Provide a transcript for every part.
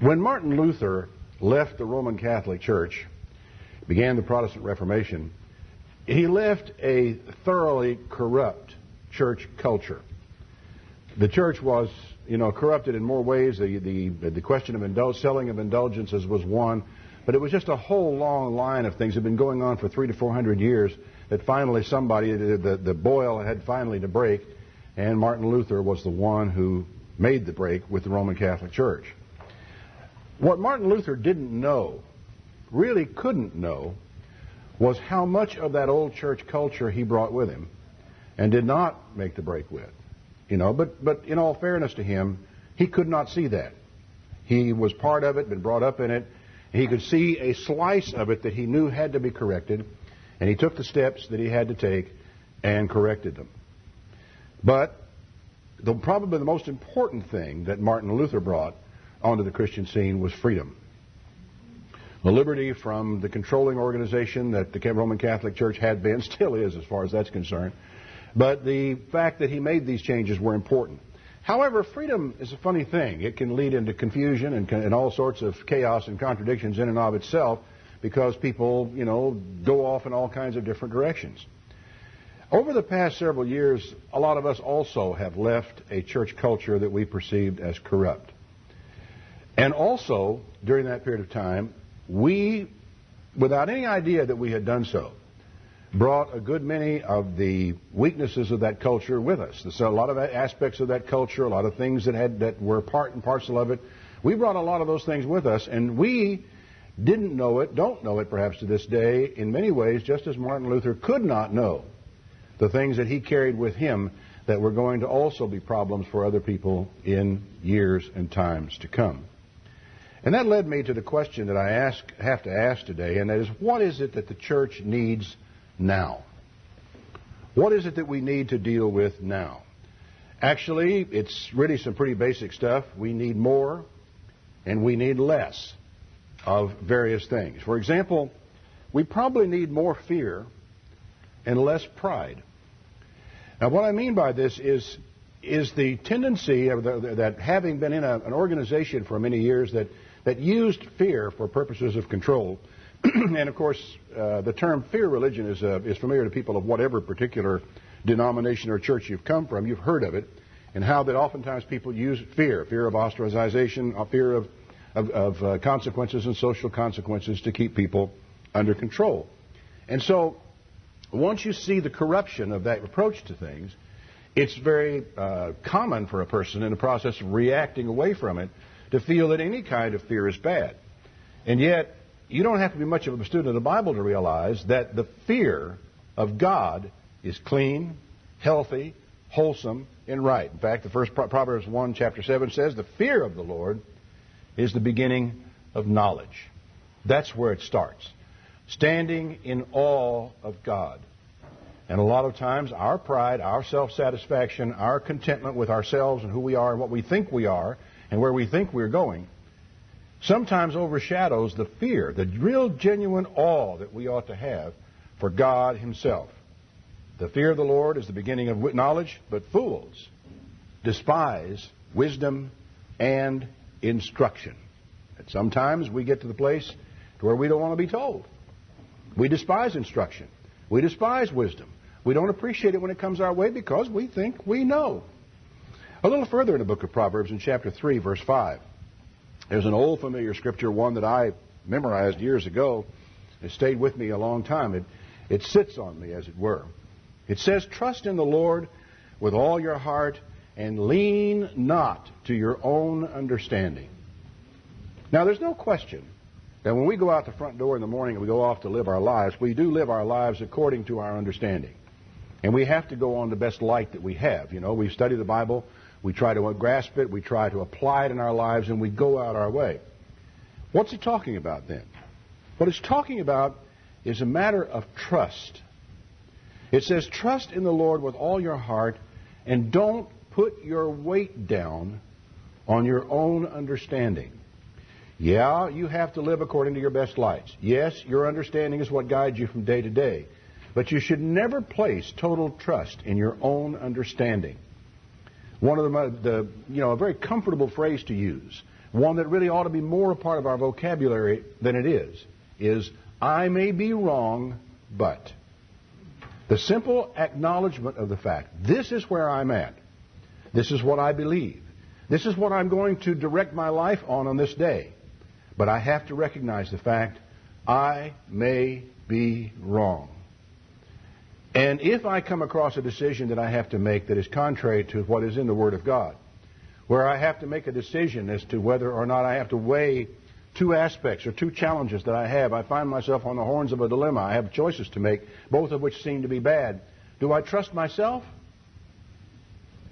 When Martin Luther left the Roman Catholic Church, began the Protestant Reformation, he left a thoroughly corrupt church culture. The church was, corrupted in more ways. The question of selling of indulgences was one, but it was just a whole long line of things that had been going on for 300 to 400 years that finally the boil had finally to break, and Martin Luther was the one who made the break with the Roman Catholic Church. What Martin Luther didn't know, really couldn't know, was how much of that old church culture he brought with him and did not make the break with. But in all fairness to him, he could not see that. He was part of it, been brought up in it. He could see a slice of it that he knew had to be corrected, and he took the steps that he had to take and corrected them. But probably the most important thing that Martin Luther brought onto the Christian scene was freedom. The liberty from the controlling organization that the Roman Catholic Church had been, still is as far as that's concerned. But the fact that he made these changes were important. However, freedom is a funny thing. It can lead into confusion and all sorts of chaos and contradictions in and of itself because people, go off in all kinds of different directions. Over the past several years, a lot of us also have left a church culture that we perceived as corrupt. And also, during that period of time, we, without any idea that we had done so, brought a good many of the weaknesses of that culture with us. So a lot of aspects of that culture, a lot of things that were part and parcel of it, we brought a lot of those things with us, and we didn't know it, don't know it perhaps to this day, in many ways, just as Martin Luther could not know the things that he carried with him that were going to also be problems for other people in years and times to come. And that led me to the question that I have to ask today, and that is, what is it that the church needs now? What is it that we need to deal with now? Actually, it's really some pretty basic stuff. We need more and we need less of various things. For example, we probably need more fear and less pride. Now, what I mean by this is the tendency of that having been in an organization for many years that used fear for purposes of control. And, of course, the term fear religion is familiar to people of whatever particular denomination or church you've come from. You've heard of it, and how that oftentimes people use fear of ostracization, fear of consequences and social consequences to keep people under control. And so once you see the corruption of that approach to things, it's very common for a person in the process of reacting away from it to feel that any kind of fear is bad. And yet, you don't have to be much of a student of the Bible to realize that the fear of God is clean, healthy, wholesome, and right. In fact, the first Proverbs 1, chapter 7 says, the fear of the Lord is the beginning of knowledge. That's where it starts. Standing in awe of God. And a lot of times, our pride, our self-satisfaction, our contentment with ourselves and who we are and what we think we are and where we think we're going, sometimes overshadows the fear, the real genuine awe that we ought to have for God Himself. The fear of the Lord is the beginning of knowledge, but fools despise wisdom and instruction. And sometimes we get to the place to where we don't want to be told. We despise instruction. We despise wisdom. We don't appreciate it when it comes our way because we think we know. A little further in the book of Proverbs, in chapter 3, verse 5, there's an old familiar scripture, one that I memorized years ago. It stayed with me a long time. It sits on me, as it were. It says, trust in the Lord with all your heart and lean not to your own understanding. Now, there's no question that when we go out the front door in the morning and we go off to live our lives, we do live our lives according to our understanding. And we have to go on the best light that we have. We study the Bible, we try to grasp it, we try to apply it in our lives, and we go out our way. What's he talking about then? What he's talking about is a matter of trust. It says, trust in the Lord with all your heart and don't put your weight down on your own understanding. Yeah, you have to live according to your best lights. Yes, your understanding is what guides you from day to day. But you should never place total trust in your own understanding. One of a very comfortable phrase to use one that really ought to be more a part of our vocabulary than it is I may be wrong, but. The simple acknowledgement of the fact, this is where I'm at. This is what I believe. This is what I'm going to direct my life on this day. But I have to recognize the fact, I may be wrong. And if I come across a decision that I have to make that is contrary to what is in the Word of God, where I have to make a decision as to whether or not I have to weigh two aspects or two challenges that I have, I find myself on the horns of a dilemma. I have choices to make, both of which seem to be bad. Do I trust myself?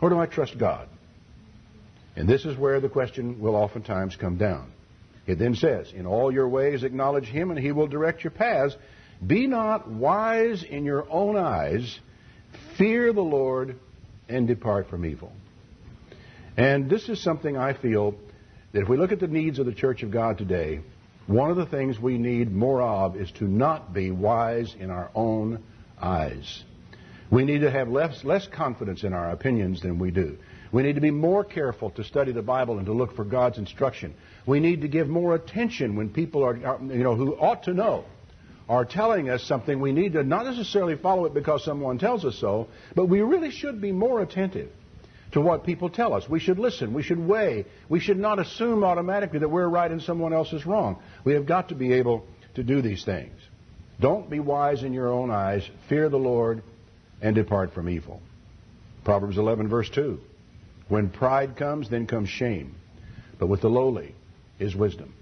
Or do I trust God? And this is where the question will oftentimes come down. It then says, in all your ways acknowledge Him, and He will direct your paths. Be not wise in your own eyes. Fear the Lord and depart from evil. And this is something I feel that if we look at the needs of the Church of God today, one of the things we need more of is to not be wise in our own eyes. We need to have less confidence in our opinions than we do. We need to be more careful to study the Bible and to look for God's instruction. We need to give more attention when people are who ought to know are telling us something. We need to not necessarily follow it because someone tells us so, but we really should be more attentive to what people tell us. We should listen. We should weigh. We should not assume automatically that we're right and someone else is wrong. We have got to be able to do these things. Don't be wise in your own eyes. Fear the Lord and depart from evil. Proverbs 11, verse 2. When pride comes, then comes shame. But with the lowly is wisdom.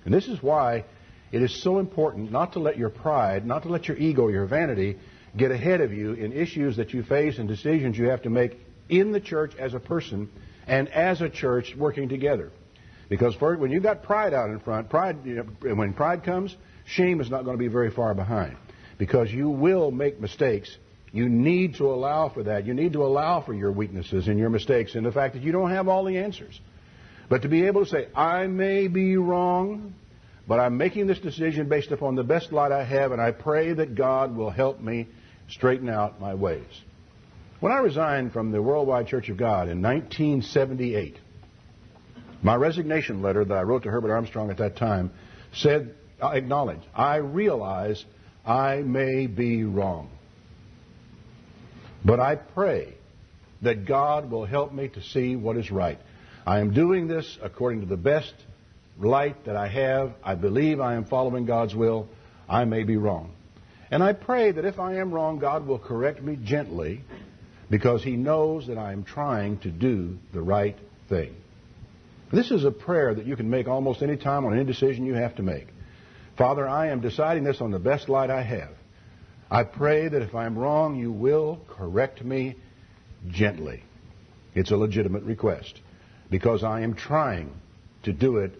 And this is why it is so important not to let your pride, not to let your ego, your vanity, get ahead of you in issues that you face and decisions you have to make in the church as a person and as a church working together. Because when you've got pride out in front, when pride comes, shame is not going to be very far behind. Because you will make mistakes. You need to allow for that. You need to allow for your weaknesses and your mistakes and the fact that you don't have all the answers. But to be able to say, I may be wrong, but I'm making this decision based upon the best light I have, and I pray that God will help me straighten out my ways. When I resigned from the Worldwide Church of God in 1978, my resignation letter that I wrote to Herbert Armstrong at that time said, acknowledged, I realize I may be wrong. But I pray that God will help me to see what is right. I am doing this according to the best light that I have. I believe I am following God's will. I may be wrong. And I pray that if I am wrong, God will correct me gently because He knows that I am trying to do the right thing. This is a prayer that you can make almost any time on any decision you have to make. Father, I am deciding this on the best light I have. I pray that if I'm wrong, you will correct me gently. It's a legitimate request because I am trying to do it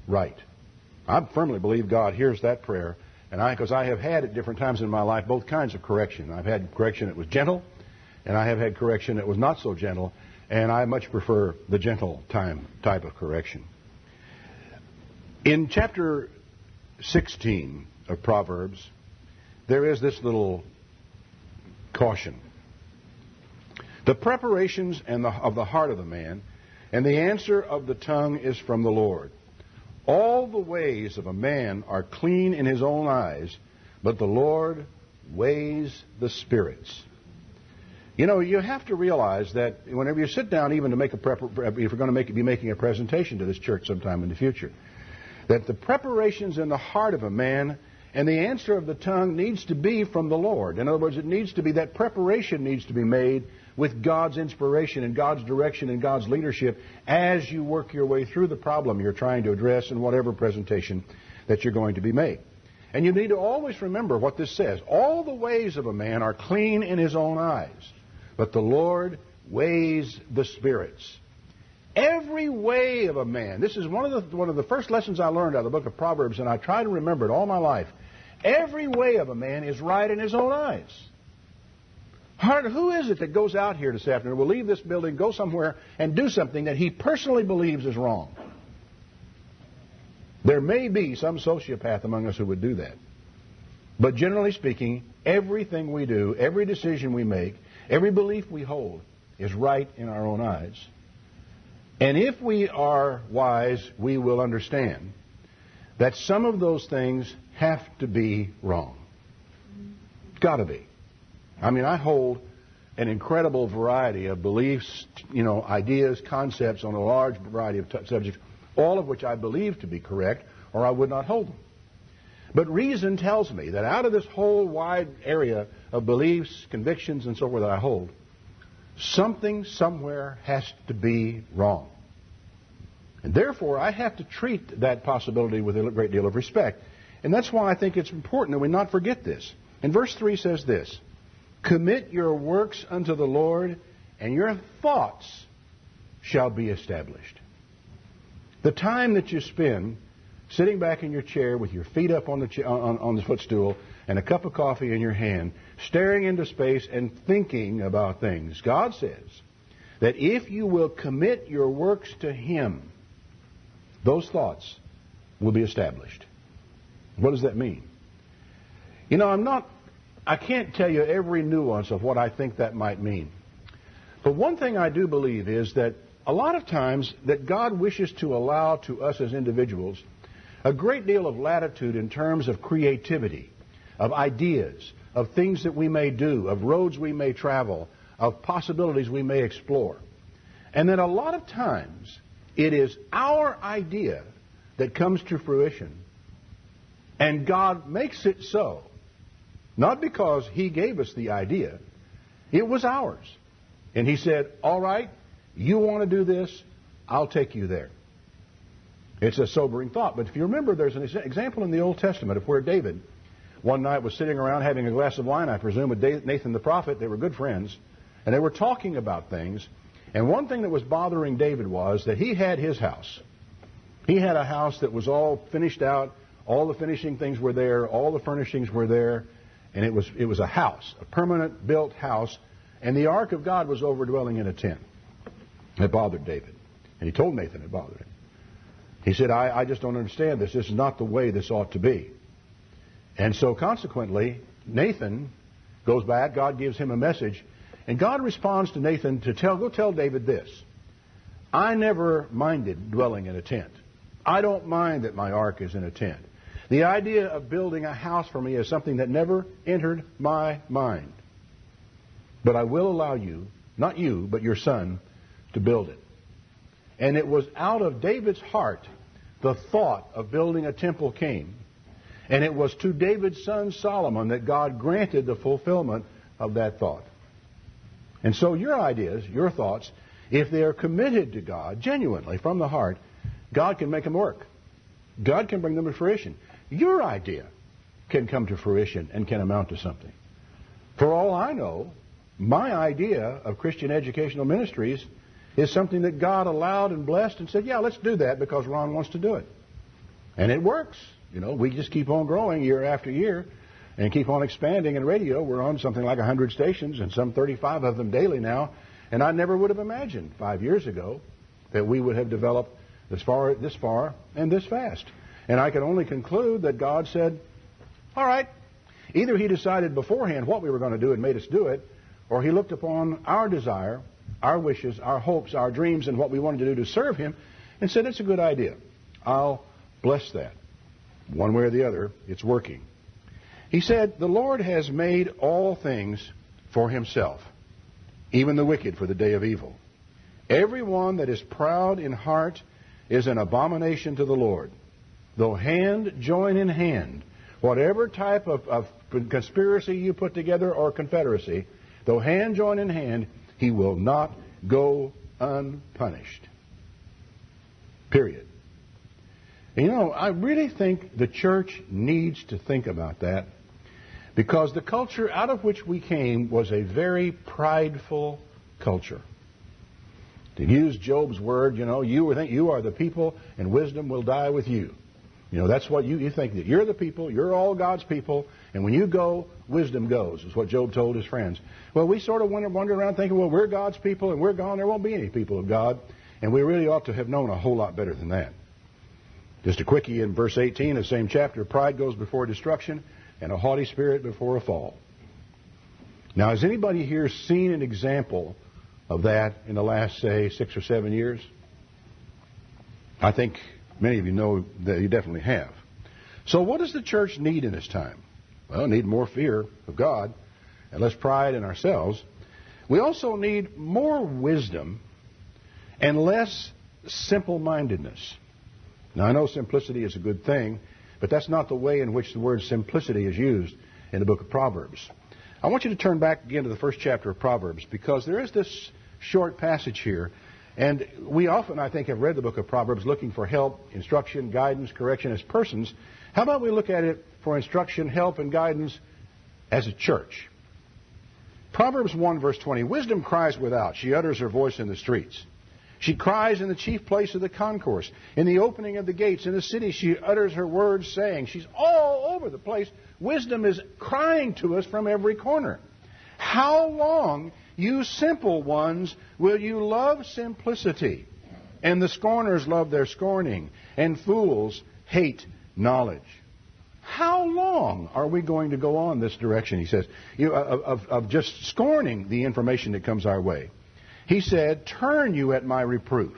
right. I firmly believe God hears that prayer, and because I have had at different times in my life both kinds of correction. I've had correction that was gentle, and I have had correction that was not so gentle, and I much prefer the gentle type of correction. In chapter 16 of Proverbs, there is this little caution. The preparations of the heart of a man, and the answer of the tongue is from the Lord. All the ways of a man are clean in his own eyes, but the Lord weighs the spirits. You know, you have to realize that whenever you sit down, even to make if you're going to be making a presentation to this church sometime in the future, that the preparations in the heart of a man and the answer of the tongue needs to be from the Lord. In other words, that preparation needs to be made with God's inspiration and God's direction and God's leadership as you work your way through the problem you're trying to address in whatever presentation that you're going to be made. And you need to always remember what this says. All the ways of a man are clean in his own eyes, but the Lord weighs the spirits. Every way of a man. This is one of the first lessons I learned out of the book of Proverbs, and I try to remember it all my life. Every way of a man is right in his own eyes. Who is it that goes out here this afternoon, will leave this building, go somewhere, and do something that he personally believes is wrong? There may be some sociopath among us who would do that. But generally speaking, everything we do, every decision we make, every belief we hold is right in our own eyes. And if we are wise, we will understand that some of those things have to be wrong. Got to be. I mean, I hold an incredible variety of beliefs, ideas, concepts on a large variety of subjects, all of which I believe to be correct, or I would not hold them. But reason tells me that out of this whole wide area of beliefs, convictions, and so forth that I hold, something somewhere has to be wrong. And therefore, I have to treat that possibility with a great deal of respect. And that's why I think it's important that we not forget this. And verse 3 says this, "Commit your works unto the Lord, and your thoughts shall be established." The time that you spend sitting back in your chair with your feet up on the footstool and a cup of coffee in your hand, staring into space and thinking about things, God says that if you will commit your works to Him, those thoughts will be established. What does that mean? I can't tell you every nuance of what I think that might mean. But one thing I do believe is that a lot of times that God wishes to allow to us as individuals a great deal of latitude in terms of creativity, of ideas, of things that we may do, of roads we may travel, of possibilities we may explore. And that a lot of times it is our idea that comes to fruition, and God makes it so. Not because He gave us the idea. It was ours. And He said, all right, you want to do this, I'll take you there. It's a sobering thought. But if you remember, there's an example in the Old Testament of where David one night was sitting around having a glass of wine, I presume, with Nathan the prophet. They were good friends. And they were talking about things. And one thing that was bothering David was that he had his house. He had a house that was all finished out. All the finishing things were there. All the furnishings were there. And it was a house, a permanent built house. And the ark of God was overdwelling in a tent. It bothered David. And he told Nathan it bothered him. He said, I just don't understand this. This is not the way this ought to be. And so consequently, Nathan goes back. God gives him a message. And God responds to Nathan to go tell David this. I never minded dwelling in a tent. I don't mind that my ark is in a tent. The idea of building a house for me is something that never entered my mind. But I will allow you, not you, but your son, to build it. And it was out of David's heart the thought of building a temple came. And it was to David's son Solomon that God granted the fulfillment of that thought. And so your ideas, your thoughts, if they are committed to God genuinely from the heart, God can make them work. God can bring them to fruition. Your idea can come to fruition and can amount to something. For all I know, my idea of Christian educational ministries is something that God allowed and blessed and said, yeah, let's do that because Ron wants to do it. And it works. We just keep on growing year after year and keep on expanding in radio. We're on something like 100 stations and some 35 of them daily now. And I never would have imagined 5 years ago that we would have developed this far, and this fast. And I can only conclude that God said, all right, either He decided beforehand what we were going to do and made us do it, or He looked upon our desire, our wishes, our hopes, our dreams, and what we wanted to do to serve Him, and said, it's a good idea. I'll bless that. One way or the other, it's working. He said, the Lord has made all things for Himself, even the wicked for the day of evil. Everyone that is proud in heart is an abomination to the Lord. Though hand join in hand, whatever type of conspiracy you put together or confederacy, though hand join in hand, he will not go unpunished. Period. And I really think the church needs to think about that, because the culture out of which we came was a very prideful culture. To use Job's word, you are the people and wisdom will die with you. That's what you think, that you're the people, you're all God's people, and when you go, wisdom goes, is what Job told his friends. Well, we sort of wander around thinking, well, we're God's people and we're gone, there won't be any people of God, and we really ought to have known a whole lot better than that. Just a quickie in verse 18 of the same chapter, pride goes before destruction and a haughty spirit before a fall. Now, has anybody here seen an example of that in the last, say, 6 or 7 years? I think many of you know that you definitely have. So what does the church need in this time? Well, we need more fear of God and less pride in ourselves. We also need more wisdom and less simple-mindedness. Now, I know simplicity is a good thing, but that's not the way in which the word simplicity is used in the book of Proverbs. I want you to turn back again to the first chapter of Proverbs, because there is this short passage here, and we often, I think, have read the book of Proverbs looking for help, instruction, guidance, correction as persons. How about we look at it for instruction, help, and guidance as a church? Proverbs 1, verse 20, wisdom cries without. She utters her voice in the streets. She cries in the chief place of the concourse. In the opening of the gates in the city, she utters her words, saying, she's all over the place. Wisdom is crying to us from every corner. How long, you simple ones, will you love simplicity? And the scorners love their scorning, and fools hate knowledge. How long are we going to go on this direction, he says, of just scorning the information that comes our way? He said, turn you at my reproof.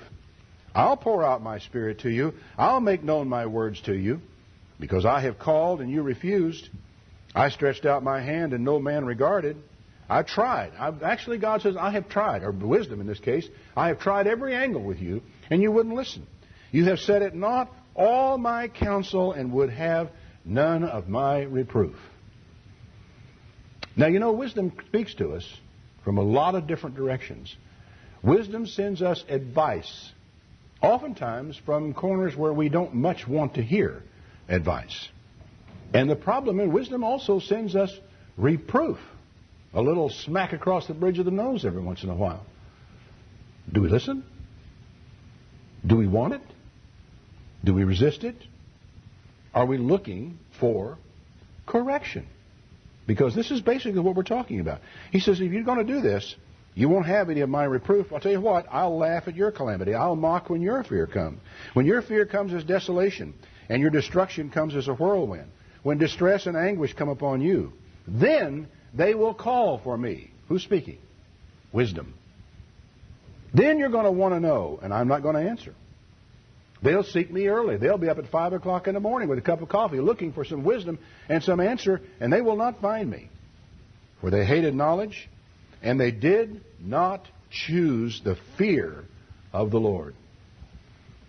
I'll pour out my spirit to you. I'll make known my words to you. Because I have called and you refused. I stretched out my hand and no man regarded. I tried. Actually, God says, I have tried, or wisdom in this case. I have tried every angle with you, and you wouldn't listen. You have set at naught all my counsel and would have none of my reproof. Now, you know, wisdom speaks to us from a lot of different directions. Wisdom sends us advice, oftentimes from corners where we don't much want to hear advice. And the problem is, wisdom also sends us reproof, a little smack across the bridge of the nose every once in a while. Do we listen? Do we want it? Do we resist it? Are we looking for correction? Because this is basically what we're talking about. He says, if you're going to do this, you won't have any of my reproof. I'll tell you what, I'll laugh at your calamity. I'll mock when your fear comes. When your fear comes as desolation, and your destruction comes as a whirlwind, when distress and anguish come upon you, then they will call for me. Who's speaking? Wisdom. Then you're going to want to know, and I'm not going to answer. They'll seek me early. They'll be up at 5 o'clock in the morning with a cup of coffee looking for some wisdom and some answer, and they will not find me. For they hated knowledge, and they did not choose the fear of the Lord.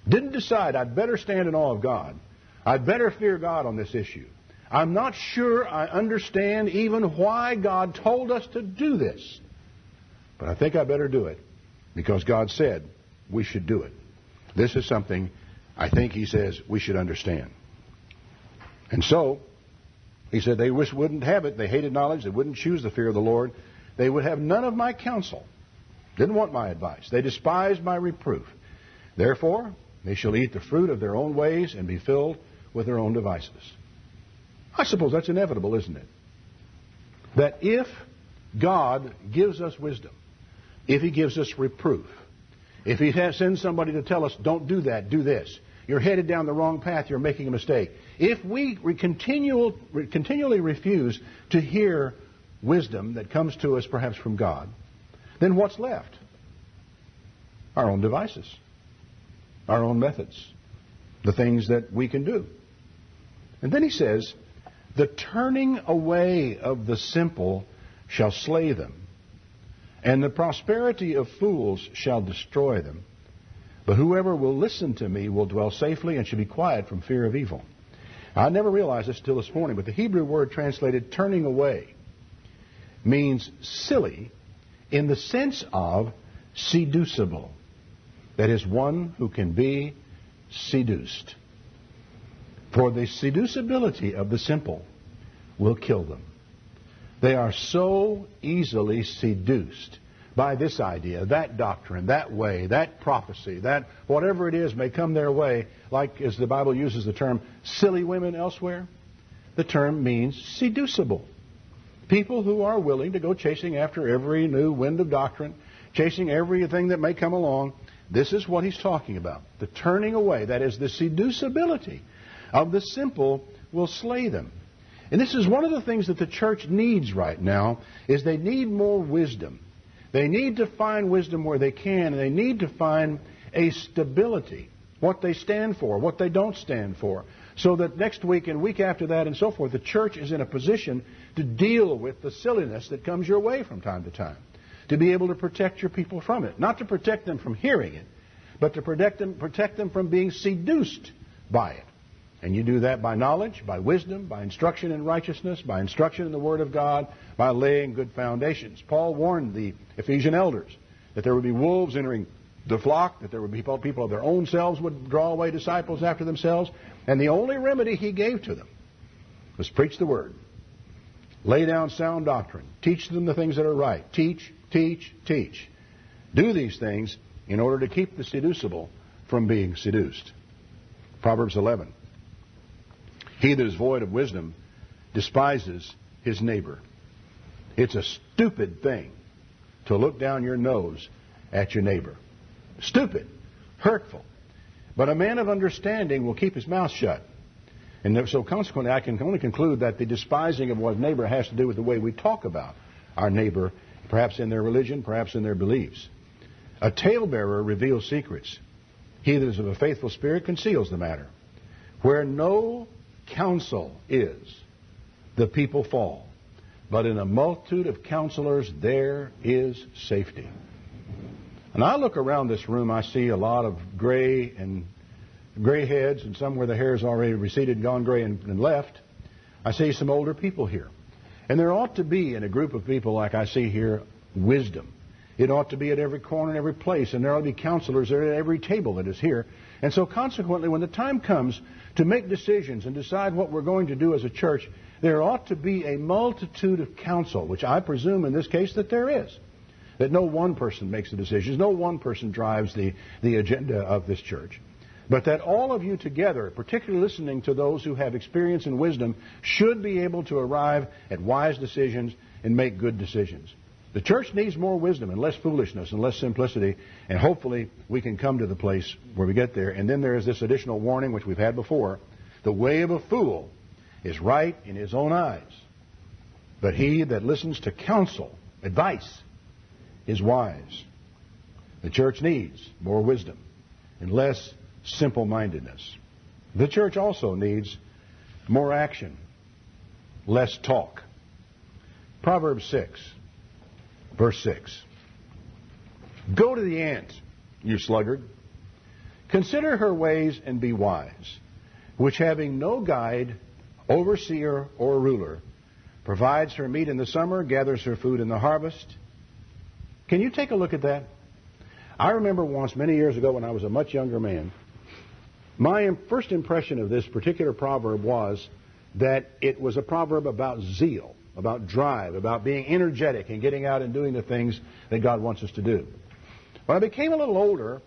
Didn't decide I'd better stand in awe of God. I'd better fear God on this issue. I'm not sure I understand even why God told us to do this. But I think I better do it because God said we should do it. This is something I think he says we should understand. And so, he said they wouldn't have it. They hated knowledge. They wouldn't choose the fear of the Lord. They would have none of my counsel. Didn't want my advice. They despised my reproof. Therefore, they shall eat the fruit of their own ways and be filled with their own devices. I suppose that's inevitable, isn't it? That if God gives us wisdom, if he gives us reproof, if he sends somebody to tell us, don't do that, do this, you're headed down the wrong path, you're making a mistake. If we continually refuse to hear wisdom that comes to us perhaps from God, then what's left? Our own devices, our own methods, the things that we can do. And then he says, the turning away of the simple shall slay them, and the prosperity of fools shall destroy them. But whoever will listen to me will dwell safely and shall be quiet from fear of evil. I never realized this until this morning, but the Hebrew word translated turning away means silly in the sense of seducible. That is, one who can be seduced. For the seducibility of the simple will kill them. They are so easily seduced by this idea, that doctrine, that way, that prophecy, that whatever it is may come their way, like as the Bible uses the term silly women elsewhere. The term means seducible. People who are willing to go chasing after every new wind of doctrine, chasing everything that may come along. This is what he's talking about. The turning away, that is, the seducibility of the simple will slay them. And this is one of the things that the church needs right now, is they need more wisdom. They need to find wisdom where they can, and they need to find a stability what they stand for, what they don't stand for, so that next week and week after that and so forth, the church is in a position to deal with the silliness that comes your way from time to time, to be able to protect your people from it. Not to protect them from hearing it, but to protect them from being seduced by it. And you do that by knowledge, by wisdom, by instruction in righteousness, by instruction in the Word of God, by laying good foundations. Paul warned the Ephesian elders that there would be wolves entering the flock, that there would be people of their own selves would draw away disciples after themselves. And the only remedy he gave to them was preach the Word. Lay down sound doctrine. Teach them the things that are right. Teach, teach, teach. Do these things in order to keep the seducible from being seduced. Proverbs 11. He that is void of wisdom despises his neighbor. It's a stupid thing to look down your nose at your neighbor. Stupid. Hurtful. But a man of understanding will keep his mouth shut. And so consequently, I can only conclude that the despising of one's neighbor has to do with the way we talk about our neighbor, perhaps in their religion, perhaps in their beliefs. A talebearer reveals secrets. He that is of a faithful spirit conceals the matter. Where no counsel is, the people fall. But in a multitude of counselors, there is safety. And I look around this room, I see a lot of gray heads, and some where the hair is already receded, gone gray and left. I see some older people here. And there ought to be, in a group of people like I see here, wisdom. It ought to be at every corner and every place, and there ought to be counselors there at every table that is here. And so consequently, when the time comes to make decisions and decide what we're going to do as a church, there ought to be a multitude of counsel, which I presume in this case that there is. That no one person makes the decisions, no one person drives the agenda of this church. But that all of you together, particularly listening to those who have experience and wisdom, should be able to arrive at wise decisions and make good decisions. The church needs more wisdom and less foolishness and less simplicity, and hopefully we can come to the place where we get there. And then there is this additional warning which we've had before. The way of a fool is right in his own eyes, but he that listens to counsel, advice, is wise. The church needs more wisdom and less simple-mindedness. The church also needs more action, less talk. Proverbs 6. Verse 6. Go to the ant, you sluggard. Consider her ways and be wise, which having no guide, overseer, or ruler, provides her meat in the summer, gathers her food in the harvest. Can you take a look at that? I remember once, many years ago, when I was a much younger man, my first impression of this particular proverb was that it was a proverb about zeal, about drive, about being energetic and getting out and doing the things that God wants us to do. When I became a little older,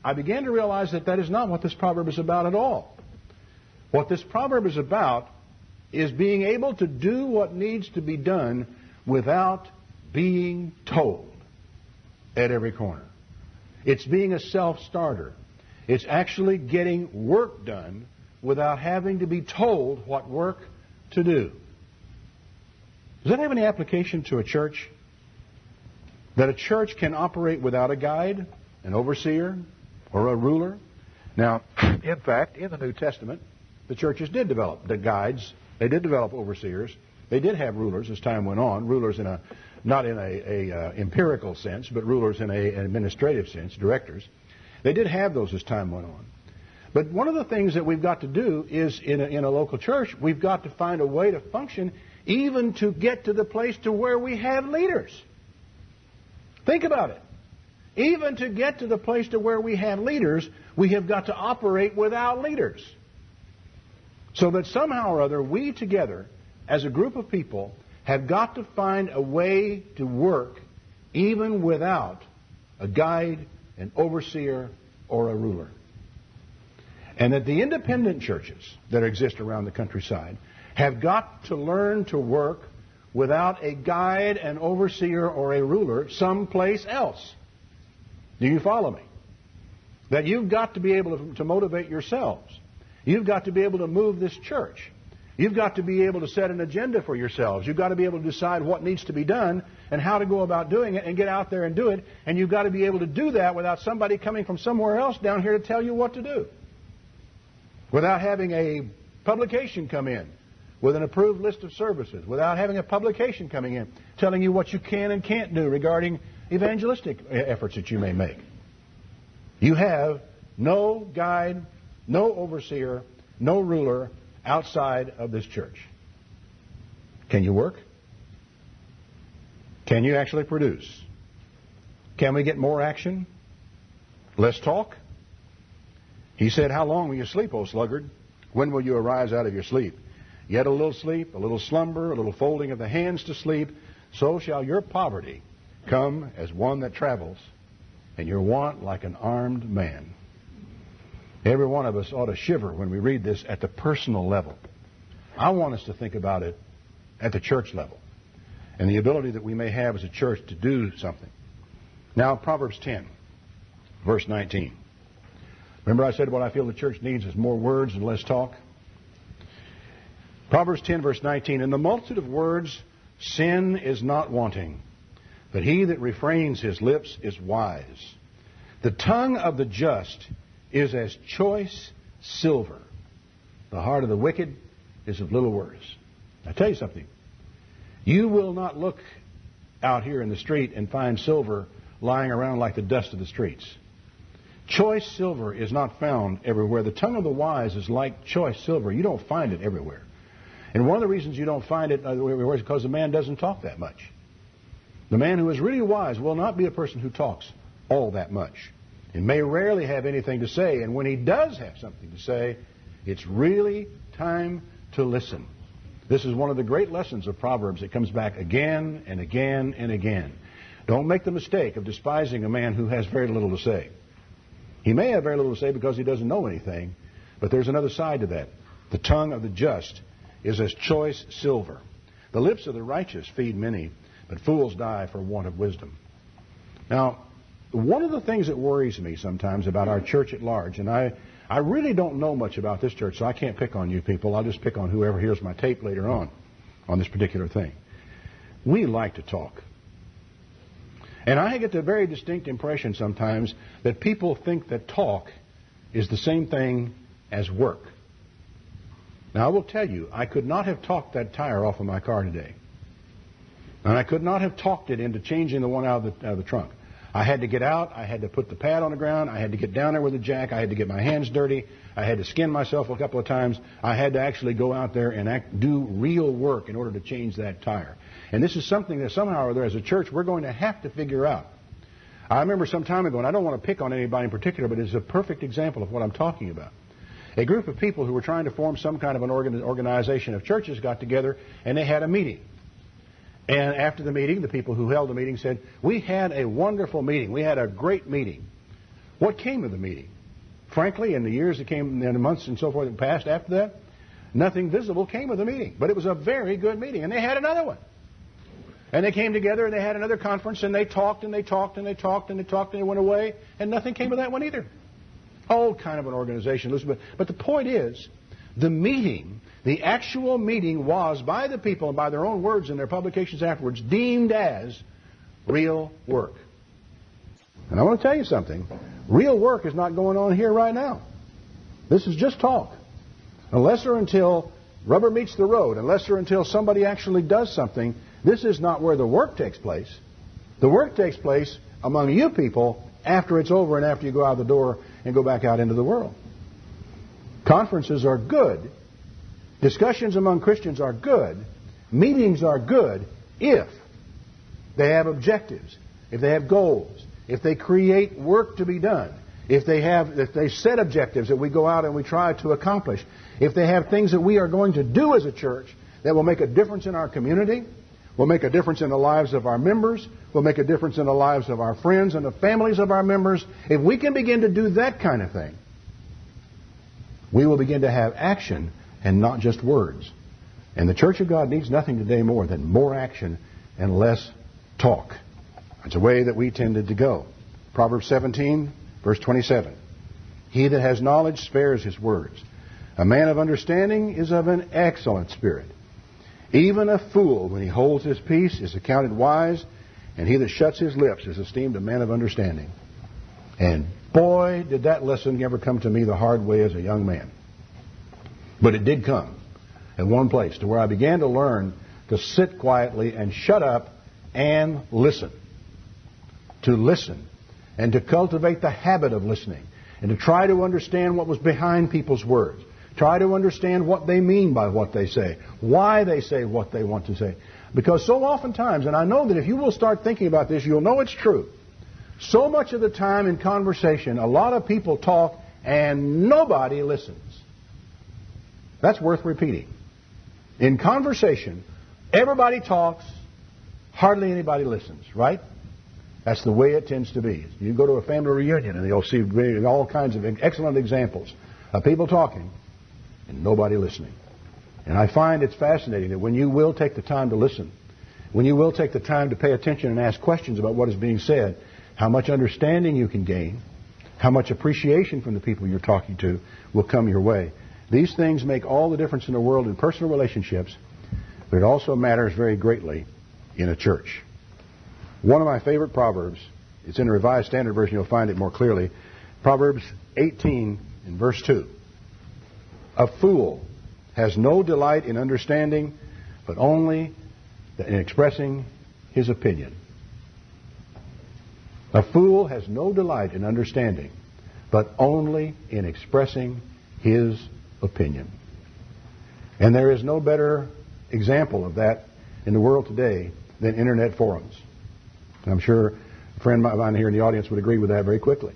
I began to realize that that is not what this proverb is about at all. What this proverb is about is being able to do what needs to be done without being told at every corner. It's being a self-starter. It's actually getting work done without having to be told what work to do. Does that have any application to a church? That a church can operate without a guide, an overseer, or a ruler? Now, in fact, in the New Testament, the churches did develop the guides. They did develop overseers. They did have rulers as time went on. Rulers not in a empirical sense, but rulers in an administrative sense, directors. They did have those as time went on. But one of the things that we've got to do is, in a local church, we've got to find a way to function even to get to the place to where we have leaders. Think about it. Even to get to the place to where we have leaders, we have got to operate without leaders. So that somehow or other, we together, as a group of people, have got to find a way to work even without a guide, an overseer, or a ruler. And that the independent churches that exist around the countryside have got to learn to work without a guide, an overseer, or a ruler someplace else. Do you follow me? That you've got to be able to motivate yourselves. You've got to be able to move this church You've got to be able to set an agenda for yourselves. You've got to be able to decide what needs to be done and how to go about doing it and get out there and do it. And you've got to be able to do that without somebody coming from somewhere else down here to tell you what to do. Without having a publication come in with an approved list of services. Without having a publication coming in telling you what you can and can't do regarding evangelistic efforts that you may make. You have no guide, no overseer, no ruler outside of this church. Can you work? Can you actually produce? Can we get more action? Less talk? He said, how long will you sleep, O sluggard? When will you arise out of your sleep? Yet a little sleep, a little slumber, a little folding of the hands to sleep, so shall your poverty come as one that travels, and your want like an armed man. Every one of us ought to shiver when we read this at the personal level. I want us to think about it at the church level and the ability that we may have as a church to do something. Now, Proverbs 10, verse 19. Remember I said what I feel the church needs is more words and less talk? Proverbs 10, verse 19. In the multitude of words, sin is not wanting, but he that refrains his lips is wise. The tongue of the just is as choice silver. The heart of the wicked is of little worth. I tell you something. You will not look out here in the street and find silver lying around like the dust of the streets. Choice silver is not found everywhere. The tongue of the wise is like choice silver. You don't find it everywhere. And one of the reasons you don't find it everywhere is because the man doesn't talk that much. The man who is really wise will not be a person who talks all that much. He may rarely have anything to say, and when he does have something to say, it's really time to listen. This is one of the great lessons of Proverbs that comes back again and again and again. Don't make the mistake of despising a man who has very little to say. He may have very little to say because he doesn't know anything, but there's another side to that. The tongue of the just is as choice silver. The lips of the righteous feed many, but fools die for want of wisdom. Now, one of the things that worries me sometimes about our church at large, and I really don't know much about this church, so I can't pick on you people. I'll just pick on whoever hears my tape later on this particular thing. We like to talk. And I get the very distinct impression sometimes that people think that talk is the same thing as work. Now, I will tell you, I could not have talked that tire off of my car today. And I could not have talked it into changing the one out of the trunk. I had to get out. I had to put the pad on the ground. I had to get down there with the jack. I had to get my hands dirty. I had to skin myself a couple of times. I had to actually go out there and do real work in order to change that tire. And this is something that somehow or other as a church we're going to have to figure out. I remember some time ago, and I don't want to pick on anybody in particular, but it's a perfect example of what I'm talking about. A group of people who were trying to form some kind of an organization of churches got together, and they had a meeting. And after the meeting, the people who held the meeting said, we had a wonderful meeting. We had a great meeting. What came of the meeting? Frankly, in the years that came, in the months and so forth that passed after that, nothing visible came of the meeting. But it was a very good meeting. And they had another one. And they came together and they had another conference and they talked and they talked and they talked and they talked and they went away. And nothing came of that one either. Old kind of an organization. But the point is, the meeting, the actual meeting was, by the people and by their own words in their publications afterwards, deemed as real work. And I want to tell you something. Real work is not going on here right now. This is just talk. Unless or until rubber meets the road, unless or until somebody actually does something, this is not where the work takes place. The work takes place among you people after it's over and after you go out the door and go back out into the world. Conferences are good. Discussions among Christians are good. Meetings are good if they have objectives, if they have goals, if they create work to be done, if they set objectives that we go out and we try to accomplish, if they have things that we are going to do as a church that will make a difference in our community, will make a difference in the lives of our members, will make a difference in the lives of our friends and the families of our members. If we can begin to do that kind of thing, we will begin to have action and not just words. And the Church of God needs nothing today more than more action and less talk. It's a way that we tended to go. Proverbs 17, verse 27. He that has knowledge spares his words. A man of understanding is of an excellent spirit. Even a fool, when he holds his peace, is accounted wise, and he that shuts his lips is esteemed a man of understanding. And boy, did that lesson ever come to me the hard way as a young man. But it did come at one place to where I began to learn to sit quietly and shut up and listen. To listen and to cultivate the habit of listening and to try to understand what was behind people's words. Try to understand what they mean by what they say, why they say what they want to say. Because so oftentimes, and I know that if you will start thinking about this, you'll know it's true. So much of the time in conversation, a lot of people talk and nobody listens. That's worth repeating. In conversation, everybody talks, hardly anybody listens, right? That's the way it tends to be. You go to a family reunion and you'll see all kinds of excellent examples of people talking and nobody listening. And I find it's fascinating that when you will take the time to listen, when you will take the time to pay attention and ask questions about what is being said, how much understanding you can gain, how much appreciation from the people you're talking to will come your way. These things make all the difference in the world in personal relationships, but it also matters very greatly in a church. One of my favorite proverbs, it's in the Revised Standard Version, you'll find it more clearly, Proverbs 18 in verse 2. A fool has no delight in understanding, but only in expressing his opinion. A fool has no delight in understanding, but only in expressing his opinion. And there is no better example of that in the world today than internet forums. And I'm sure a friend of mine here in the audience would agree with that very quickly.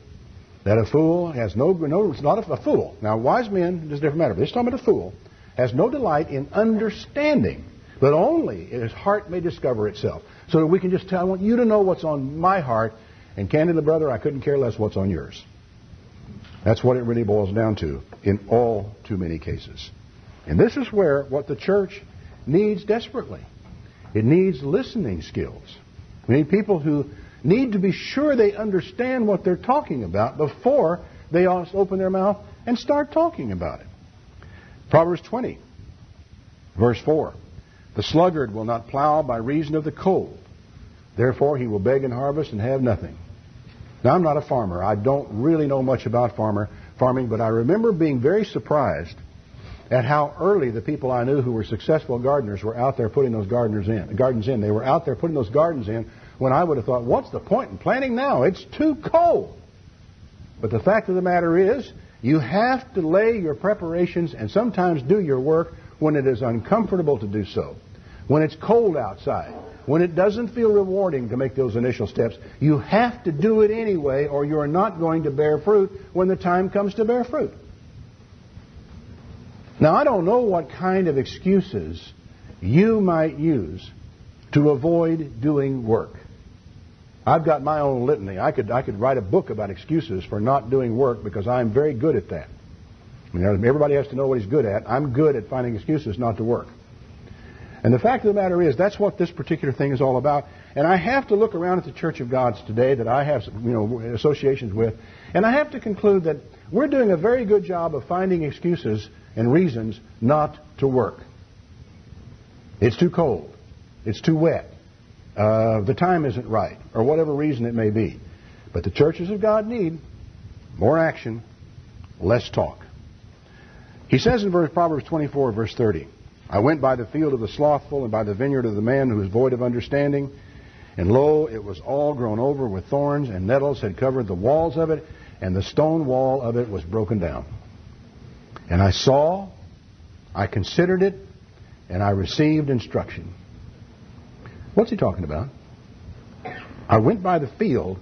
That a fool has it's not a fool. Now, wise men, it's a different matter. But this time about a fool has no delight in understanding, but only his heart may discover itself. So that we can just tell, I want you to know what's on my heart, and candidly, brother, I couldn't care less what's on yours. That's what it really boils down to in all too many cases. And this is where what the church needs desperately. It needs listening skills. We need people who need to be sure they understand what they're talking about before they open their mouth and start talking about it. Proverbs 20, verse 4. The sluggard will not plow by reason of the cold. Therefore he will beg and harvest and have nothing. Now, I'm not a farmer. I don't really know much about farming, but I remember being very surprised at how early the people I knew who were successful gardeners were out there putting those gardens in. They were out there putting those gardens in when I would have thought, what's the point in planting now? It's too cold. But the fact of the matter is, you have to lay your preparations and sometimes do your work when it is uncomfortable to do so. When it's cold outside. When it doesn't feel rewarding to make those initial steps. You have to do it anyway, or you're not going to bear fruit when the time comes to bear fruit. Now, I don't know what kind of excuses you might use to avoid doing work. I've got my own litany. I could write a book about excuses for not doing work because I'm very good at that. I mean, everybody has to know what he's good at. I'm good at finding excuses not to work. And the fact of the matter is, that's what this particular thing is all about. And I have to look around at the Church of God's today that I have associations with, and I have to conclude that we're doing a very good job of finding excuses and reasons not to work. It's too cold. It's too wet. The time isn't right, or whatever reason it may be. But the churches of God need more action, less talk. He says in Proverbs 24, verse 30, I went by the field of the slothful and by the vineyard of the man who is void of understanding, and lo, it was all grown over with thorns, and nettles had covered the walls of it, and the stone wall of it was broken down. And I saw, I considered it, and I received instruction. What's he talking about? I went by the field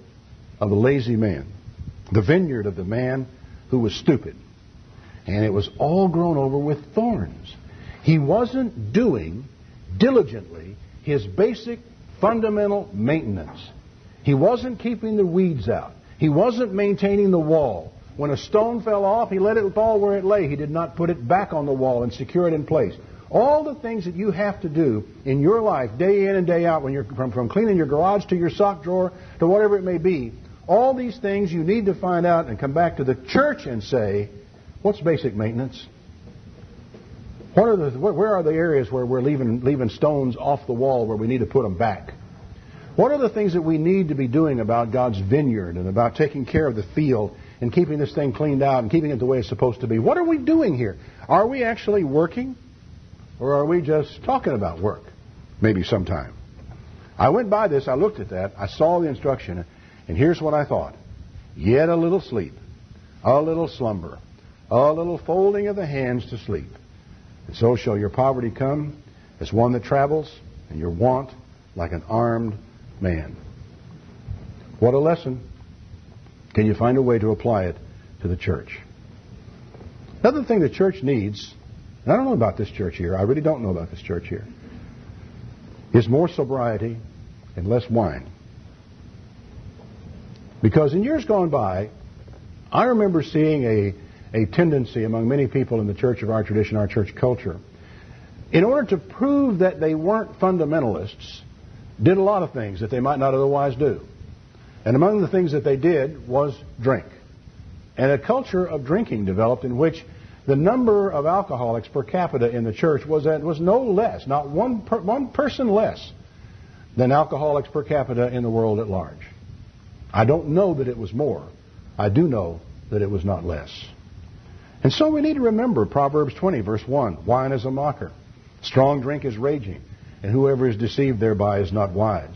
of the lazy man, the vineyard of the man who was stupid, and it was all grown over with thorns. He wasn't doing diligently his basic fundamental maintenance. He wasn't keeping the weeds out. He wasn't maintaining the wall. When a stone fell off, he let it fall where it lay. He did not put it back on the wall and secure it in place. All the things that you have to do in your life, day in and day out, when you're from cleaning your garage to your sock drawer to whatever it may be, all these things you need to find out and come back to the church and say, what's basic maintenance? Where are the areas where we're leaving stones off the wall where we need to put them back? What are the things that we need to be doing about God's vineyard and about taking care of the field and keeping this thing cleaned out and keeping it the way it's supposed to be? What are we doing here? Are we actually working? Or are we just talking about work? Maybe sometime. I went by this, I looked at that, I saw the instruction, and here's what I thought. Yet a little sleep, a little slumber, a little folding of the hands to sleep. And so shall your poverty come as one that travels, and your want like an armed man. What a lesson. Can you find a way to apply it to the church? Another thing the church needs, and I don't know about this church here, I really don't know about this church here, is more sobriety and less wine. Because in years gone by, I remember seeing a tendency among many people in the church of our tradition, our church culture, in order to prove that they weren't fundamentalists, did a lot of things that they might not otherwise do. And among the things that they did was drink. And a culture of drinking developed in which the number of alcoholics per capita in the church was no less, not one person less than alcoholics per capita in the world at large. I don't know that it was more. I do know that it was not less. And so we need to remember Proverbs 20, verse 1. Wine is a mocker. Strong drink is raging, and whoever is deceived thereby is not wise.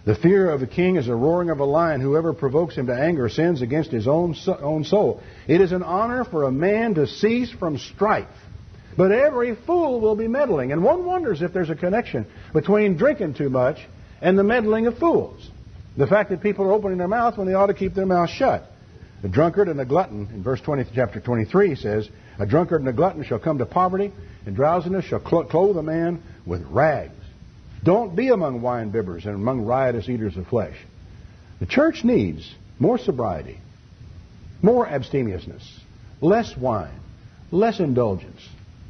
The fear of the king is a roaring of a lion. Whoever provokes him to anger sins against his own soul. It is an honor for a man to cease from strife, but every fool will be meddling. And one wonders if there's a connection between drinking too much and the meddling of fools. The fact that people are opening their mouth when they ought to keep their mouth shut. The drunkard and the glutton, in verse 20, chapter 23, says, a drunkard and a glutton shall come to poverty, and drowsiness shall clothe a man with rags. Don't be among wine bibbers and among riotous eaters of flesh. The church needs more sobriety, more abstemiousness, less wine, less indulgence.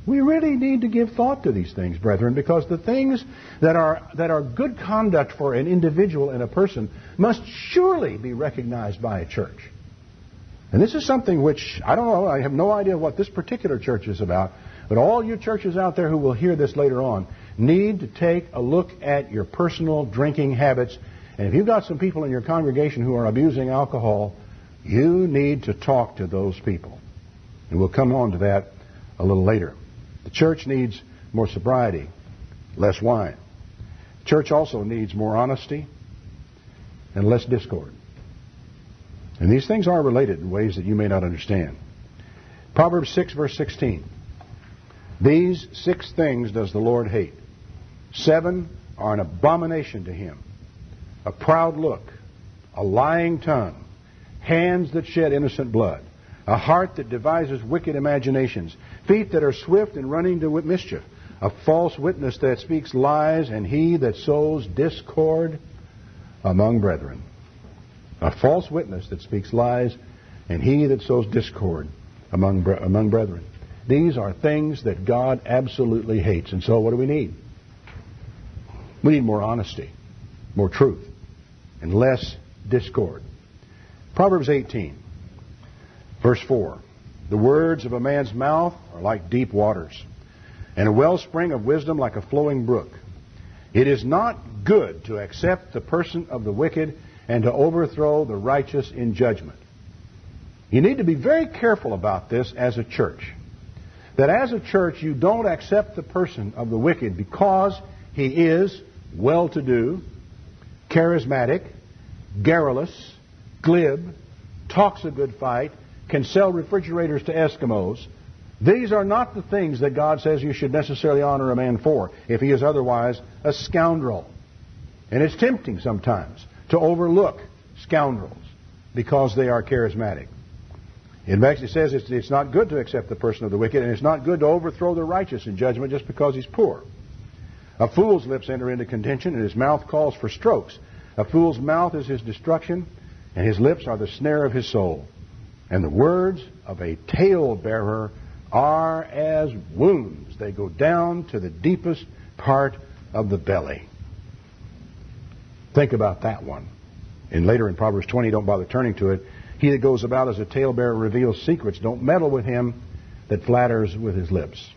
We really need to give thought to these things, brethren, because the things that are good conduct for an individual and a person must surely be recognized by a church. And this is something which, I don't know, I have no idea what this particular church is about, but all you churches out there who will hear this later on need to take a look at your personal drinking habits. And if you've got some people in your congregation who are abusing alcohol, you need to talk to those people. And we'll come on to that a little later. The church needs more sobriety, less wine. The church also needs more honesty and less discord. And these things are related in ways that you may not understand. Proverbs 6, verse 16. These 6 things does the Lord hate. 7 are an abomination to him. A proud look, a lying tongue, hands that shed innocent blood, a heart that devises wicked imaginations, feet that are swift in running to mischief, a false witness that speaks lies, and he that sows discord among brethren. A false witness that speaks lies, and he that sows discord among brethren. These are things that God absolutely hates. And so what do we need? We need more honesty, more truth, and less discord. Proverbs 18, verse 4. The words of a man's mouth are like deep waters, and a wellspring of wisdom like a flowing brook. It is not good to accept the person of the wicked and to overthrow the righteous in judgment. You need to be very careful about this as a church. That as a church you don't accept the person of the wicked because he is well-to-do, charismatic, garrulous, glib, talks a good fight, can sell refrigerators to Eskimos. These are not the things that God says you should necessarily honor a man for if he is otherwise a scoundrel. And it's tempting sometimes to overlook scoundrels because they are charismatic. In fact, it says it's not good to accept the person of the wicked, and it's not good to overthrow the righteous in judgment just because he's poor. A fool's lips enter into contention, and his mouth calls for strokes. A fool's mouth is his destruction, and his lips are the snare of his soul. And the words of a talebearer are as wounds. They go down to the deepest part of the belly. Think about that one. And later in Proverbs 20, don't bother turning to it. He that goes about as a talebearer reveals secrets. Don't meddle with him that flatters with his lips.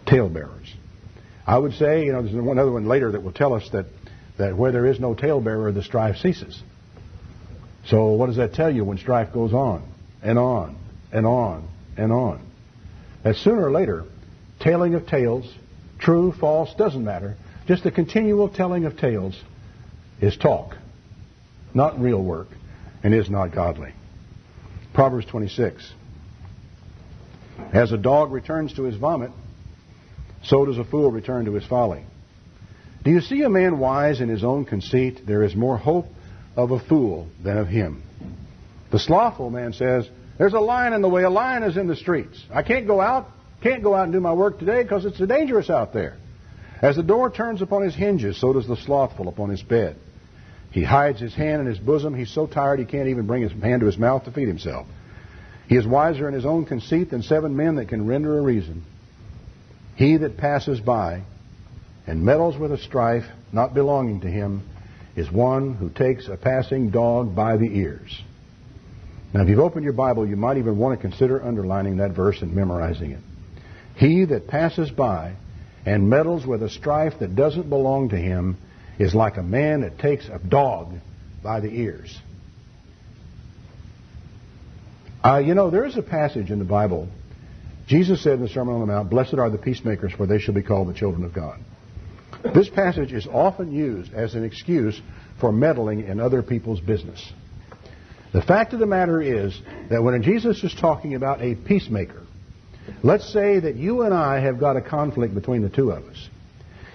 talebearers. I would say, there's another one later that will tell us that where there is no talebearer, the strife ceases. So what does that tell you when strife goes on and on and on and on? That sooner or later, telling of tales, true, false, doesn't matter. Just the continual telling of tales is talk, not real work, and is not godly. Proverbs 26. As a dog returns to his vomit, so does a fool return to his folly. Do you see a man wise in his own conceit? There is more hope of a fool than of him. The slothful man says, there's a lion in the way. A lion is in the streets. I can't go out and do my work today because it's dangerous out there. As the door turns upon his hinges, so does the slothful upon his bed. He hides his hand in his bosom. He's so tired he can't even bring his hand to his mouth to feed himself. He is wiser in his own conceit than 7 men that can render a reason. He that passes by and meddles with a strife not belonging to him is one who takes a passing dog by the ears. Now, if you've opened your Bible, you might even want to consider underlining that verse and memorizing it. He that passes by and meddles with a strife that doesn't belong to him is like a man that takes a dog by the ears. There is a passage in the Bible. Jesus said in the Sermon on the Mount, blessed are the peacemakers, for they shall be called the children of God. This passage is often used as an excuse for meddling in other people's business. The fact of the matter is that when Jesus is talking about a peacemaker, let's say that you and I have got a conflict between the two of us.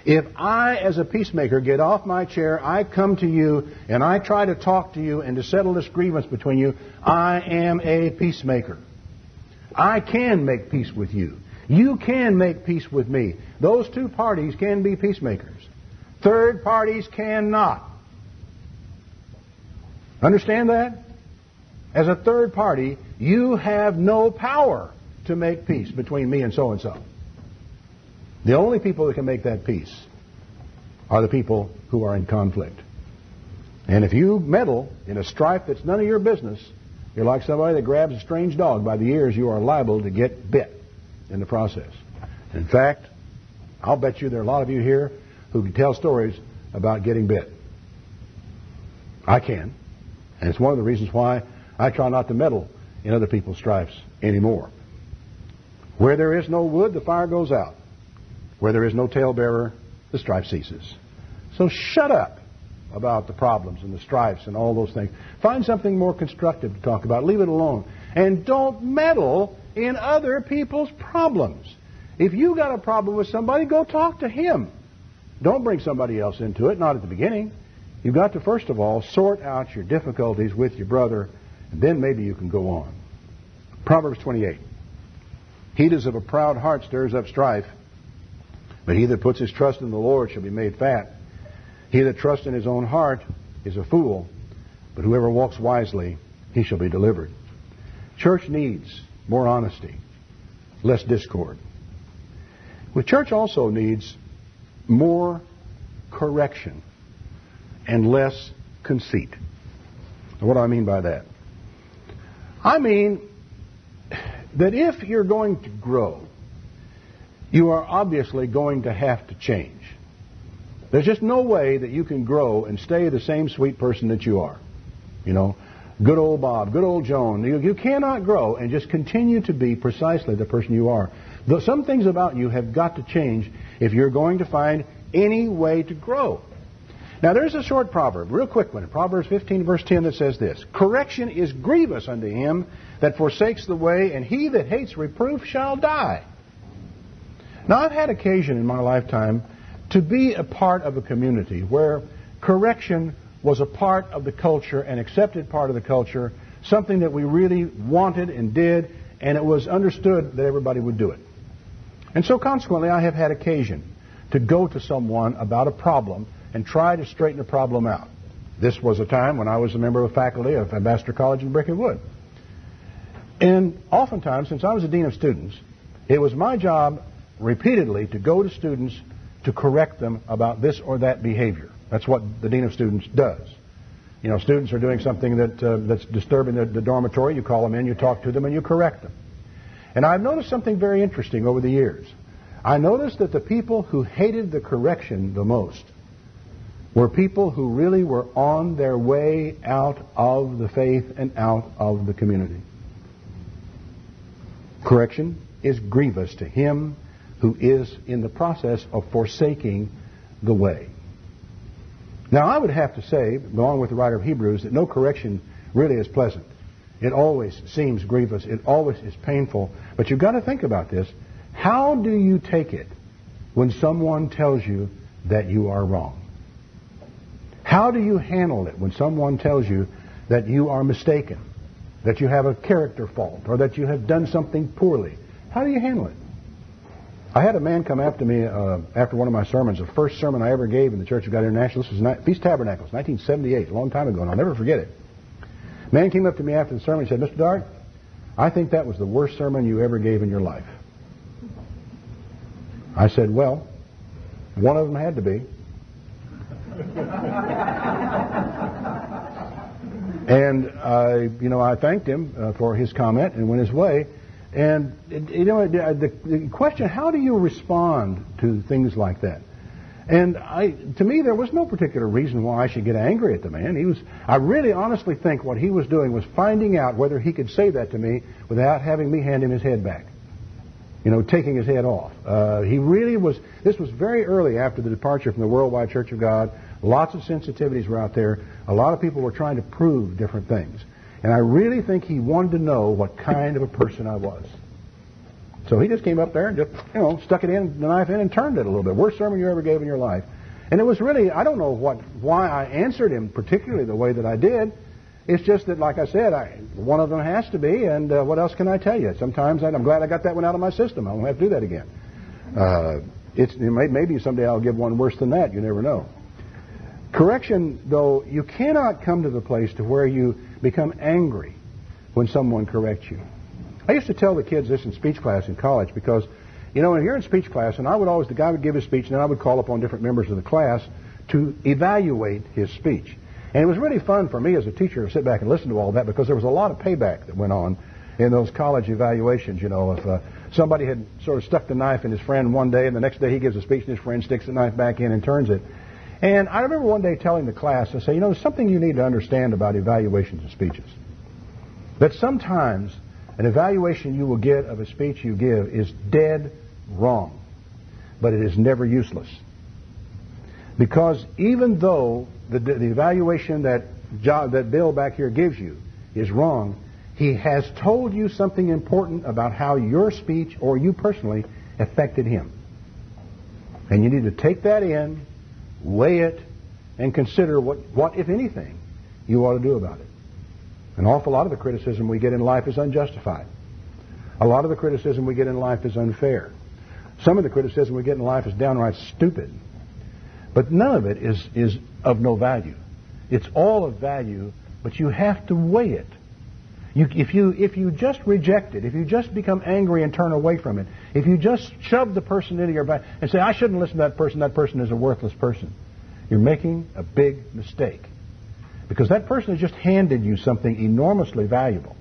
If I, as a peacemaker, get off my chair, I come to you, and I try to talk to you and to settle this grievance between you, I am a peacemaker. I can make peace with you. You can make peace with me. Those two parties can be peacemakers. Third parties cannot. Understand that? As a third party, you have no power to make peace between me and so-and-so. The only people that can make that peace are the people who are in conflict. And if you meddle in a strife that's none of your business, you're like somebody that grabs a strange dog by the ears. You are liable to get bit in the process. In fact, I'll bet you there are a lot of you here who can tell stories about getting bit. I can. And it's one of the reasons why I try not to meddle in other people's strifes anymore. Where there is no wood, the fire goes out. Where there is no talebearer, the strife ceases. So shut up about the problems and the strifes and all those things. Find something more constructive to talk about. Leave it alone. And don't meddle in other people's problems. If you got a problem with somebody, go talk to him. Don't bring somebody else into it, not at the beginning. You've got to, first of all, sort out your difficulties with your brother, and then maybe you can go on. Proverbs 28. He that is of a proud heart stirs up strife, but he that puts his trust in the Lord shall be made fat. He that trusts in his own heart is a fool, but whoever walks wisely, he shall be delivered. Church needs more honesty, less discord. The church also needs more correction and less conceit. Now, what do I mean by that? I mean that if you're going to grow, you are obviously going to have to change. There's just no way that you can grow and stay the same sweet person that you are. Good old Bob, good old Joan. You cannot grow and just continue to be precisely the person you are. Some things about you have got to change if you're going to find any way to grow. Now, there's a short proverb, real quick one, Proverbs 15, verse 10, that says this: correction is grievous unto him that forsakes the way, and he that hates reproof shall die. Now, I've had occasion in my lifetime to be a part of a community where correction was a part of the culture, an accepted part of the culture, something that we really wanted and did, and it was understood that everybody would do it. And so consequently, I have had occasion to go to someone about a problem and try to straighten the problem out. This was a time when I was a member of the faculty of Ambassador College in Brick and Wood. And oftentimes, since I was a dean of students, it was my job repeatedly to go to students to correct them about this or that behavior. That's what the dean of students does. Students are doing something that's disturbing the dormitory. You call them in, you talk to them, and you correct them. And I've noticed something very interesting over the years. I noticed that the people who hated the correction the most were people who really were on their way out of the faith and out of the community. Correction is grievous to him who is in the process of forsaking the way. Now, I would have to say, along with the writer of Hebrews, that no correction really is pleasant. It always seems grievous. It always is painful. But you've got to think about this. How do you take it when someone tells you that you are wrong? How do you handle it when someone tells you that you are mistaken, that you have a character fault, or that you have done something poorly? How do you handle it? I had a man come after me after one of my sermons, the first sermon I ever gave in the Church of God International. This was Feast Tabernacles, 1978, a long time ago, and I'll never forget it. A man came up to me after the sermon and said, Mr. Dart, I think that was the worst sermon you ever gave in your life. I said, well, one of them had to be. And I thanked him for his comment and went his way. And the question, how do you respond to things like that? And to me, there was no particular reason why I should get angry at the man. I really honestly think what he was doing was finding out whether he could say that to me without having me hand him his head back. Taking his head off. This was very early after the departure from the Worldwide Church of God. Lots of sensitivities were out there. A lot of people were trying to prove different things. And I really think he wanted to know what kind of a person I was. So he just came up there and just, stuck the knife in and turned it a little bit. Worst sermon you ever gave in your life. And it was really, I don't know why I answered him particularly the way that I did. It's just that, like I said, one of them has to be, and what else can I tell you? Sometimes I'm glad I got that one out of my system. I won't have to do that again. Maybe someday I'll give one worse than that. You never know. Correction, though, you cannot come to the place to where you become angry when someone corrects you. I used to tell the kids this in speech class in college because, when you're in speech class, and the guy would give his speech, and then I would call upon different members of the class to evaluate his speech. And it was really fun for me as a teacher to sit back and listen to all that because there was a lot of payback that went on in those college evaluations. If somebody had sort of stuck the knife in his friend one day and the next day he gives a speech and his friend sticks the knife back in and turns it. And I remember one day telling the class, I say, there's something you need to understand about evaluations of speeches. That sometimes an evaluation you will get of a speech you give is dead wrong, but it is never useless. Because even though the evaluation that Bill back here gives you is wrong, he has told you something important about how your speech or you personally affected him. And you need to take that in, weigh it, and consider what, if anything, you ought to do about it. An awful lot of the criticism we get in life is unjustified. A lot of the criticism we get in life is unfair. Some of the criticism we get in life is downright stupid. But none of it is of no value. It's all of value, but you have to weigh it. If you just reject it, if you just become angry and turn away from it, if you just shove the person into your back and say, I shouldn't listen to that person is a worthless person, you're making a big mistake. Because that person has just handed you something enormously valuable.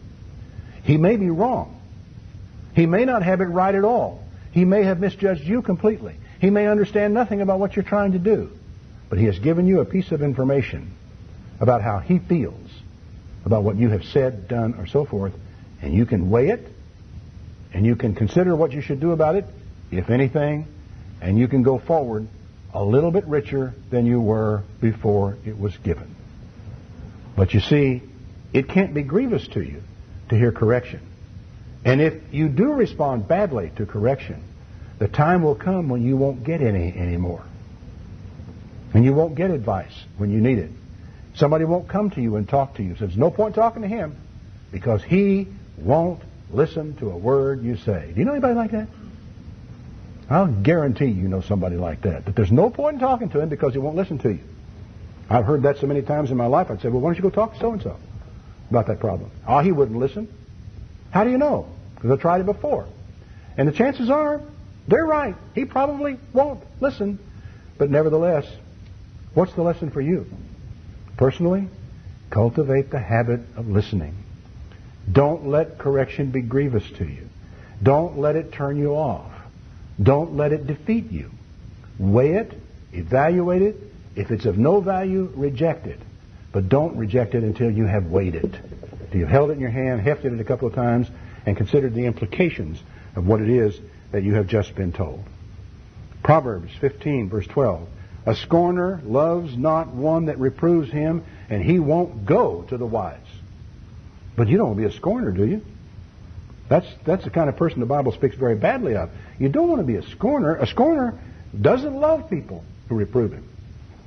He may be wrong. He may not have it right at all. He may have misjudged you completely. He may understand nothing about what you're trying to do. But he has given you a piece of information about how he feels about what you have said, done, or so forth, and you can weigh it, and you can consider what you should do about it, if anything, and you can go forward a little bit richer than you were before it was given. But you see, it can't be grievous to you to hear correction. And if you do respond badly to correction, the time will come when you won't get any anymore. And you won't get advice when you need it. Somebody won't come to you and talk to you. So there's no point talking to him because he won't listen to a word you say. Do you know anybody like that? I'll guarantee you know somebody like that. That there's no point in talking to him because he won't listen to you. I've heard that so many times in my life. I'd say, well, why don't you go talk to so-and-so about that problem? Oh, he wouldn't listen. How do you know? Because I tried it before. And the chances are, they're right. He probably won't listen. But nevertheless, what's the lesson for you? Personally, cultivate the habit of listening. Don't let correction be grievous to you. Don't let it turn you off. Don't let it defeat you. Weigh it, evaluate it. If it's of no value, reject it. But don't reject it until you have weighed it. Until you've held it in your hand, hefted it a couple of times, and considered the implications of what it is that you have just been told. Proverbs 15, verse 12. A scorner loves not one that reproves him, and he won't go to the wise. But you don't want to be a scorner, do you? That's the kind of person the Bible speaks very badly of. You don't want to be a scorner. A scorner doesn't love people who reprove him.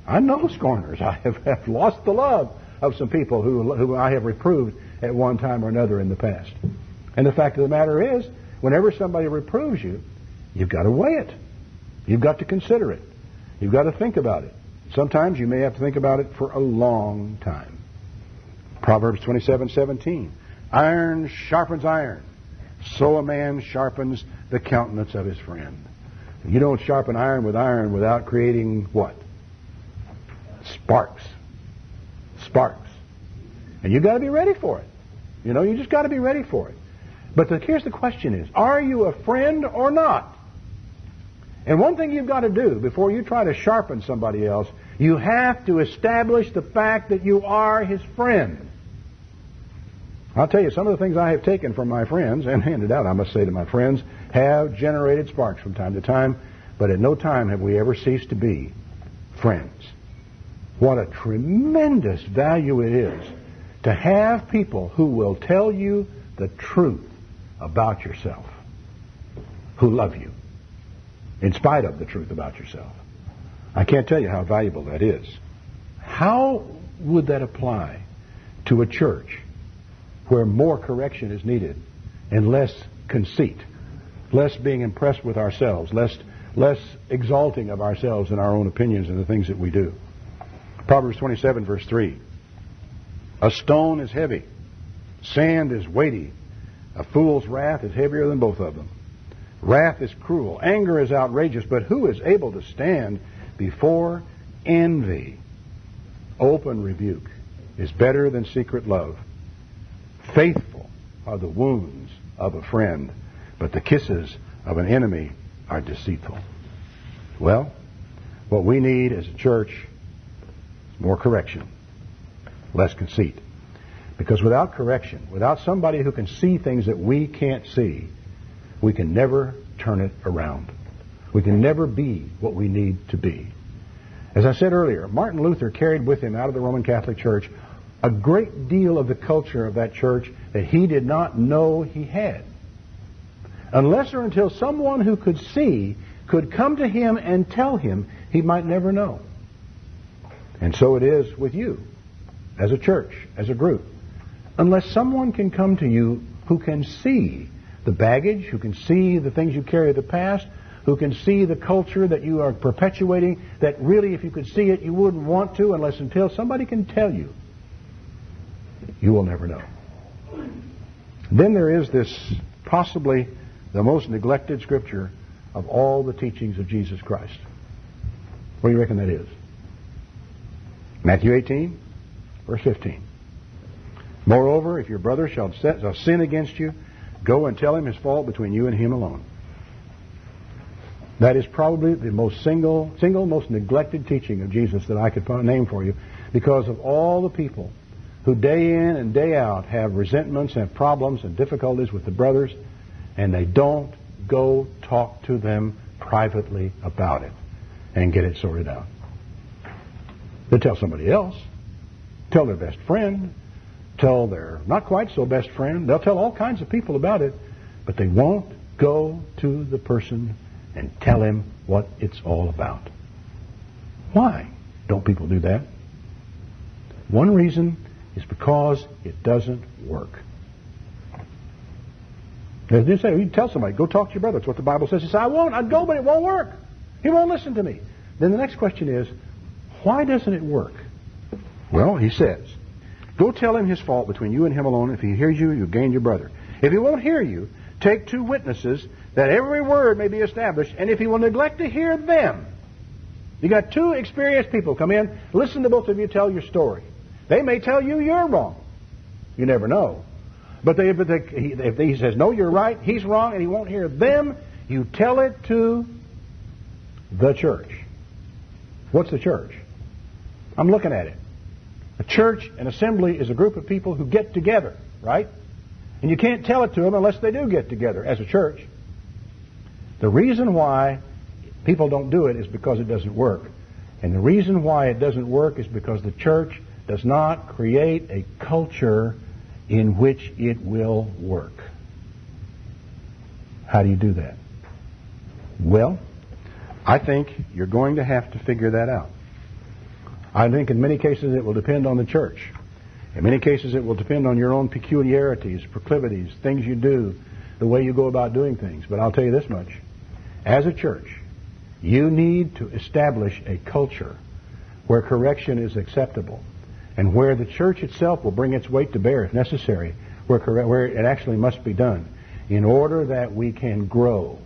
I know scorners. I have lost the love of some people who I have reproved at one time or another in the past. And the fact of the matter is, whenever somebody reproves you, you've got to weigh it. You've got to consider it. You've got to think about it. Sometimes you may have to think about it for a long time. Proverbs 27:17. Iron sharpens iron, so a man sharpens the countenance of his friend. You don't sharpen iron without creating what? Sparks. Sparks. And you've got to be ready for it. You just got to be ready for it. But here's the question is, are you a friend or not? And one thing you've got to do before you try to sharpen somebody else, you have to establish the fact that you are his friend. I'll tell you, some of the things I have taken from my friends, and handed out, I must say, to my friends, have generated sparks from time to time, but at no time have we ever ceased to be friends. What a tremendous value it is to have people who will tell you the truth about yourself, who love you, in spite of the truth about yourself. I can't tell you how valuable that is. How would that apply to a church where more correction is needed and less conceit, less being impressed with ourselves, less exalting of ourselves and our own opinions and the things that we do? Proverbs 27, verse 3. A stone is heavy, sand is weighty, a fool's wrath is heavier than both of them. Wrath is cruel, anger is outrageous, but who is able to stand before envy? Open rebuke is better than secret love. Faithful are the wounds of a friend, but the kisses of an enemy are deceitful. Well, what we need as a church is more correction, less conceit. Because without correction, without somebody who can see things that we can't see, we can never turn it around. We can never be what we need to be. As I said earlier, Martin Luther carried with him out of the Roman Catholic Church a great deal of the culture of that church that he did not know he had. Unless or until someone who could see could come to him and tell him, he might never know. And so it is with you, as a church, as a group. Unless someone can come to you who can see the baggage, who can see the things you carry of the past, who can see the culture that you are perpetuating, that really, if you could see it, you wouldn't want to unless until somebody can tell you. You will never know. Then there is this possibly the most neglected scripture of all the teachings of Jesus Christ. What do you reckon that is? Matthew 18, verse 15. Moreover, if your brother shall sin against you, go and tell him his fault between you and him alone. That is probably the most single most neglected teaching of Jesus that I could name for you, because of all the people who day in and day out have resentments and problems and difficulties with the brothers, and they don't go talk to them privately about it and get it sorted out. They'll tell somebody else, tell their best friend, tell their not quite so best friend. They'll tell all kinds of people about it, but they won't go to the person and tell him what it's all about. Why don't people do that? One reason is because it doesn't work. As you say, you tell somebody, go talk to your brother. That's what the Bible says. You say, I'd go, but it won't work. He won't listen to me. Then the next question is, why doesn't it work? Well, he says, go tell him his fault between you and him alone. If he hears you, you've gained your brother. If he won't hear you, take 2 witnesses, that every word may be established. And if he will neglect to hear them, you got 2 experienced people come in, listen to both of you tell your story. They may tell you you're wrong. You never know. But if he says, no, you're right, he's wrong, and he won't hear them, You tell it to the church. What's the church? I'm looking at it. A church, an assembly, is a group of people who get together, right? And you can't tell it to them unless they do get together as a church. The reason why people don't do it is because it doesn't work. And the reason why it doesn't work is because the church does not create a culture in which it will work. How do you do that? Well, I think you're going to have to figure that out. I think in many cases it will depend on the church. In many cases it will depend on your own peculiarities, proclivities, things you do, the way you go about doing things. But I'll tell you this much. As a church, you need to establish a culture where correction is acceptable and where the church itself will bring its weight to bear if necessary, where it actually must be done, in order that we can grow,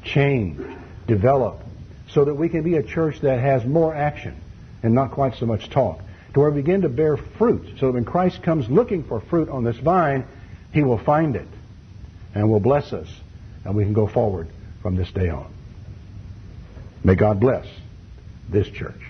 change, develop, so that we can be a church that has more action and not quite so much talk, to where we begin to bear fruit, so that when Christ comes looking for fruit on this vine, He will find it and will bless us, and we can go forward from this day on. May God bless this church.